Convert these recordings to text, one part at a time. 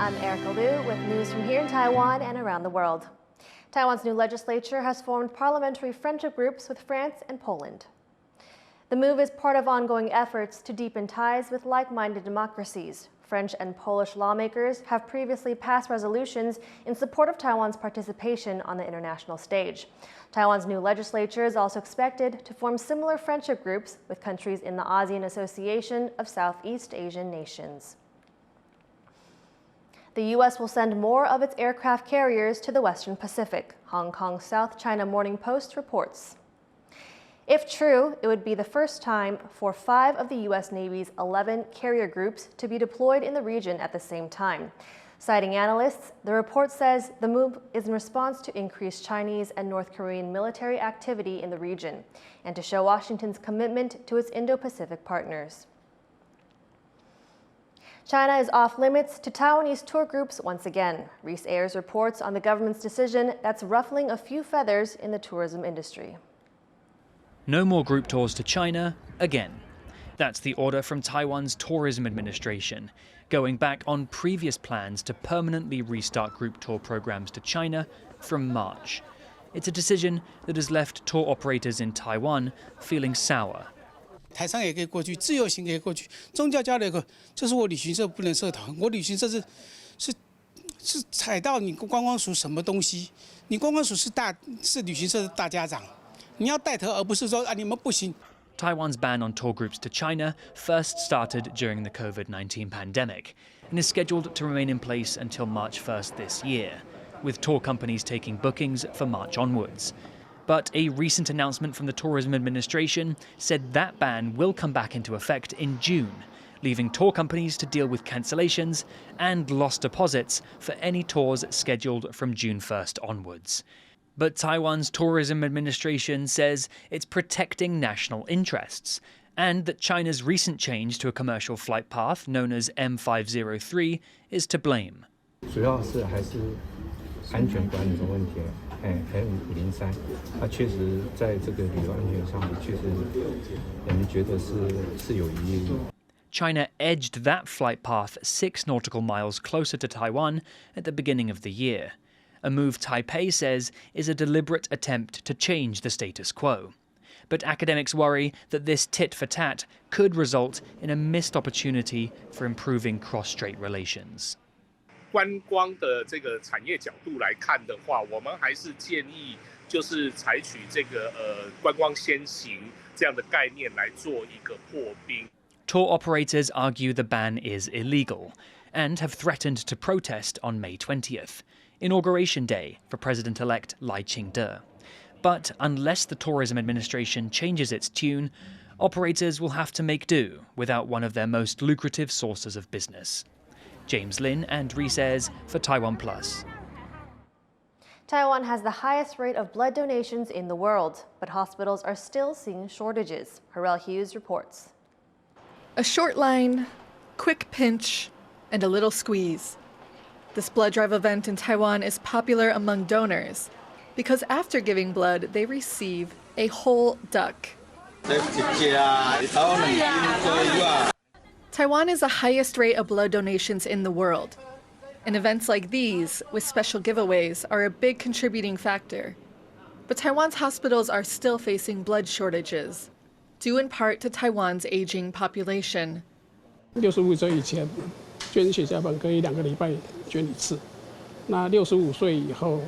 I'm Erika Liu with news from here in Taiwan and around the world. Taiwan's new legislature has formed parliamentary friendship groups with France and Poland. The move is part of ongoing efforts to deepen ties with like-minded democracies. French and Polish lawmakers have previously passed resolutions in support of Taiwan's participation on the international stage. Taiwan's new legislature is also expected to form similar friendship groups with countries in the ASEAN Association of Southeast Asian Nations. The U.S. will send more of its aircraft carriers to the Western Pacific, Hong Kong's South China Morning Post reports. If true, it would be the first time for 5 of the U.S. Navy's 11 carrier groups to be deployed in the region at the same time. Citing analysts, the report says the move is in response to increased Chinese and North Korean military activity in the region and to show Washington's commitment to its Indo-Pacific partners. China is off limits to Taiwanese tour groups once again. Reese Ayers reports on the government's decision that's ruffling a few feathers in the tourism industry. No more group tours to China again. That's the order from Taiwan's Tourism Administration, going back on previous plans to permanently restart group tour programs to China from March. It's a decision that has left tour operators in Taiwan feeling sour. 台商也可以过去，自由行也可以过去，宗教交流可，就是我旅行社不能社团。我旅行社是踩到你观光署什么东西？你观光署是旅行社的大家长，你要带头，而不是说啊你们不行。 Taiwan's ban on tour groups to China first started during the COVID-19 pandemic and is scheduled to remain in place until March 1st this year, with tour companies taking bookings for March onwards. But a recent announcement from the Tourism Administration said that ban will come back into effect in June, leaving tour companies to deal with cancellations and lost deposits for any tours scheduled from June 1st onwards. But Taiwan's Tourism Administration says it's protecting national interests and that China's recent change to a commercial flight path known as M503 is to blame. 主要是还是安全管理的问题。 M503，它确实在这个旅游安全上面，确实我们觉得是有疑虑。 China edged that flight path 6 nautical miles closer to Taiwan at the beginning of the year, a move Taipei says is a deliberate attempt to change the status quo. But academics worry that this tit-for-tat could result in a missed opportunity for improving cross-strait relations. 观光的这个产业角度来看的话，我们还是建议就是采取这个观光先行这样的概念来做一个破冰。 Tour operators argue the ban is illegal and have threatened to protest on May 20th, Inauguration Day for President-elect Lai Ching-te. But unless the Tourism Administration changes its tune, operators will have to make do without one of their most lucrative sources of business. James Lin and Reese Ayers for TaiwanPlus. Taiwan has the highest rate of blood donations in the world, but hospitals are still seeing shortages. Erika Liu reports. A short line, quick pinch, and a little squeeze. This blood drive event in Taiwan is popular among donors because after giving blood, they receive a whole duck. Taiwan is the highest rate of blood donations in the world, and events like these, with special giveaways, are a big contributing factor. But Taiwan's hospitals are still facing blood shortages, due in part to Taiwan's aging population. 65岁以前捐血小板可以2个礼拜捐一次，那65岁以后，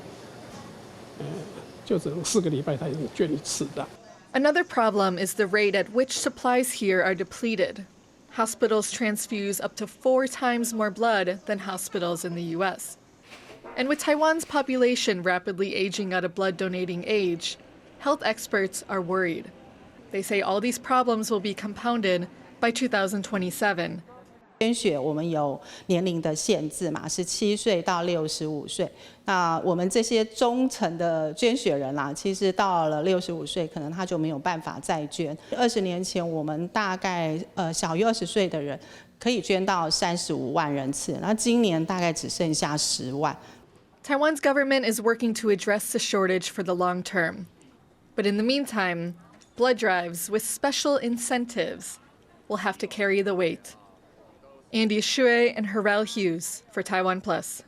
就只能4个礼拜才能捐一次的。 Another problem is the rate at which supplies here are depleted. Hospitals transfuse up to 4 times more blood than hospitals in the U.S. And with Taiwan's population rapidly aging out of blood donating age, health experts are worried. They say all these problems will be compounded by 2027. 捐血我们有年龄的限制嘛，是7岁到65岁。那我们这些忠诚的捐血人啦，其实到了65岁，可能他就没有办法再捐。20年前，我们大概小于20岁的人可以捐到35万人次，那今年大概只剩下10万。Taiwan's government is working to address the shortage for the long term, but in the meantime, blood drives with special incentives will have to carry the weight. Andy Shui and Erika Liu for TaiwanPlus.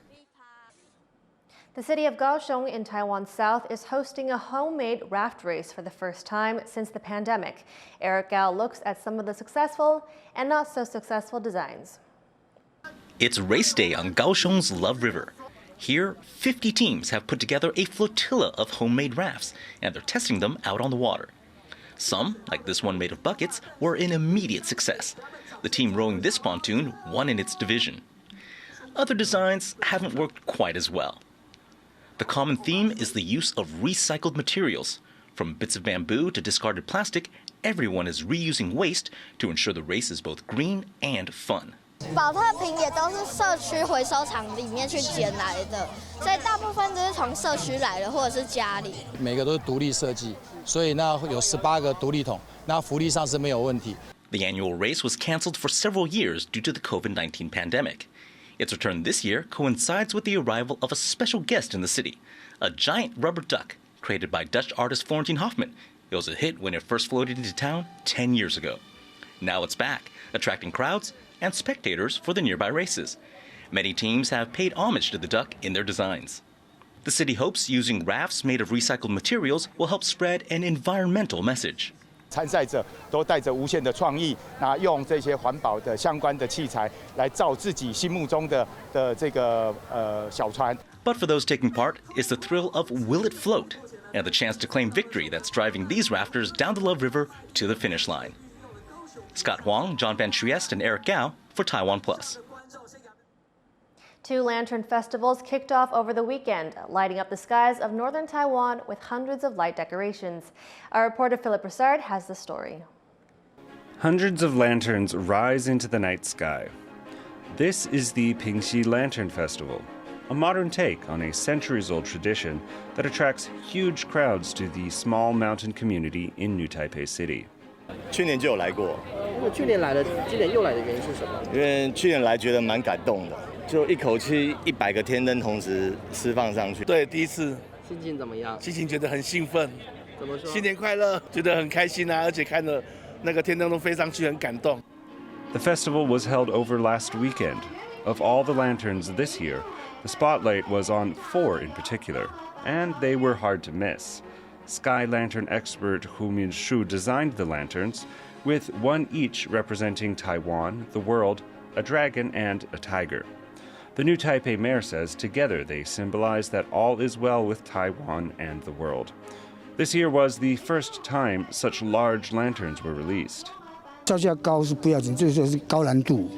The city of Kaohsiung in Taiwan's south is hosting a homemade raft race for the first time since the pandemic. Erika looks at some of the successful and not so successful designs. It's race day on Kaohsiung's Love River. Here, 50 teams have put together a flotilla of homemade rafts, and they're testing them out on the water. Some, like this one made of buckets, were an immediate success. The team rowing this pontoon won in its division. Other designs haven't worked quite as well. The common theme is the use of recycled materials. From bits of bamboo to discarded plastic, everyone is reusing waste to ensure the race is both green and fun. 保特瓶也都是社区回收厂里面去捡来的，所以大部分都是从社区来的，或者是家里。每个都是独立设计，所以那有18个独立桶，那福利上是没有问题。The annual race was canceled for several years due to the COVID-19 pandemic. Its return this year coincides with the arrival of a special guest in the city, a giant rubber duck created by Dutch artist Florentine Hoffman. It was a hit when it first floated into town 10 years ago. Now it's back, attracting crowds and spectators for the nearby races. Many teams have paid homage to the duck in their designs. The city hopes using rafts made of recycled materials will help spread an environmental message. 参赛者都带着无限的创意，用这些环保的相关的器材来造自己心目中的这个小船。But for those taking part, it's the thrill of will it float and the chance to claim victory that's driving these rafters down the Love River to the finish line. Scott Huang, John Van Trieste, and Eric Gao for TaiwanPlus. 2 lantern festivals kicked off over the weekend, lighting up the skies of northern Taiwan with hundreds of light decorations. Our reporter Philip Broussard has the story. Hundreds of lanterns rise into the night sky. This is the Pingxi Lantern Festival, a modern take on a centuries-old tradition that attracts huge crowds to the small mountain community in New Taipei City. 去年就有来过。去年来了，今年又来的原因是什么？因为去年来觉得蛮感动的，就一口气100个天灯同时释放上去。对，第一次。心情怎么样？心情觉得很兴奋。怎么说？新年快乐，觉得很开心啊！而且看着那个天灯都飞上去，很感动。The festival was held over last weekend. Of all the lanterns this year, the spotlight was on 4 in particular, and they were hard to miss. Sky lantern expert Hu Min-shu designed the lanterns, with one each representing Taiwan, the world, a dragon, and a tiger. The new Taipei mayor says together they symbolize that all is well with Taiwan and the world. This year was the first time such large lanterns were released. 造价高是不要紧，最主要是高难度。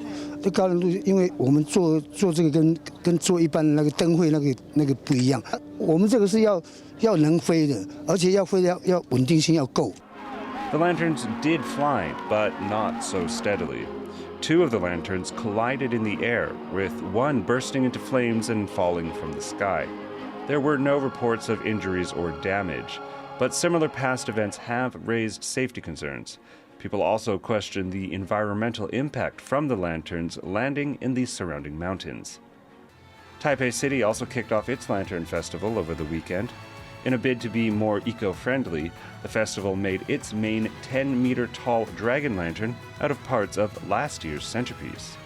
这高难度，因为我们做这个跟做一般那个灯会那个不一样。我们这个是要能飞的，而且要飞要稳定性要够。The lanterns did fly, but not so steadily. 2 of the lanterns collided in the air, with one bursting into flames and falling from the sky. There were no reports of injuries or damage, but similar past events have raised safety concerns. People also question the environmental impact from the lanterns landing in the surrounding mountains. Taipei City also kicked off its Lantern Festival over the weekend. In a bid to be more eco-friendly, the festival made its main 10-meter-tall dragon lantern out of parts of last year's centerpiece.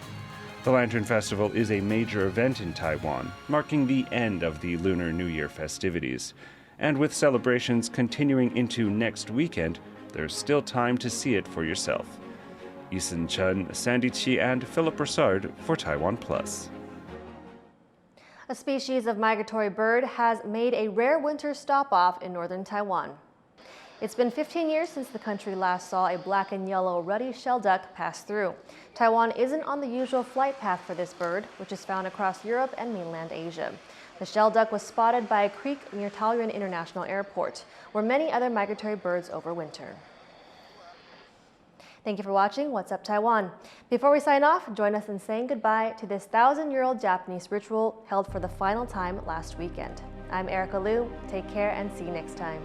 The Lantern Festival is a major event in Taiwan, marking the end of the Lunar New Year festivities. And with celebrations continuing into next weekend, there's still time to see it for yourself. Yisun Chen, Sandy Chi, and Philip Broussard for TaiwanPlus. A species of migratory bird has made a rare winter stop-off in northern Taiwan. It's been 15 years since the country last saw a black and yellow ruddy shelduck pass through. Taiwan isn't on the usual flight path for this bird, which is found across Europe and mainland Asia. The shelduck was spotted by a creek near Taoyuan International Airport, where many other migratory birds overwinter. Thank you for watching What's Up Taiwan. Before we sign off, join us in saying goodbye to this 1,000-year-old Japanese ritual held for the final time last weekend. I'm Erika Liu. Take care and see you next time.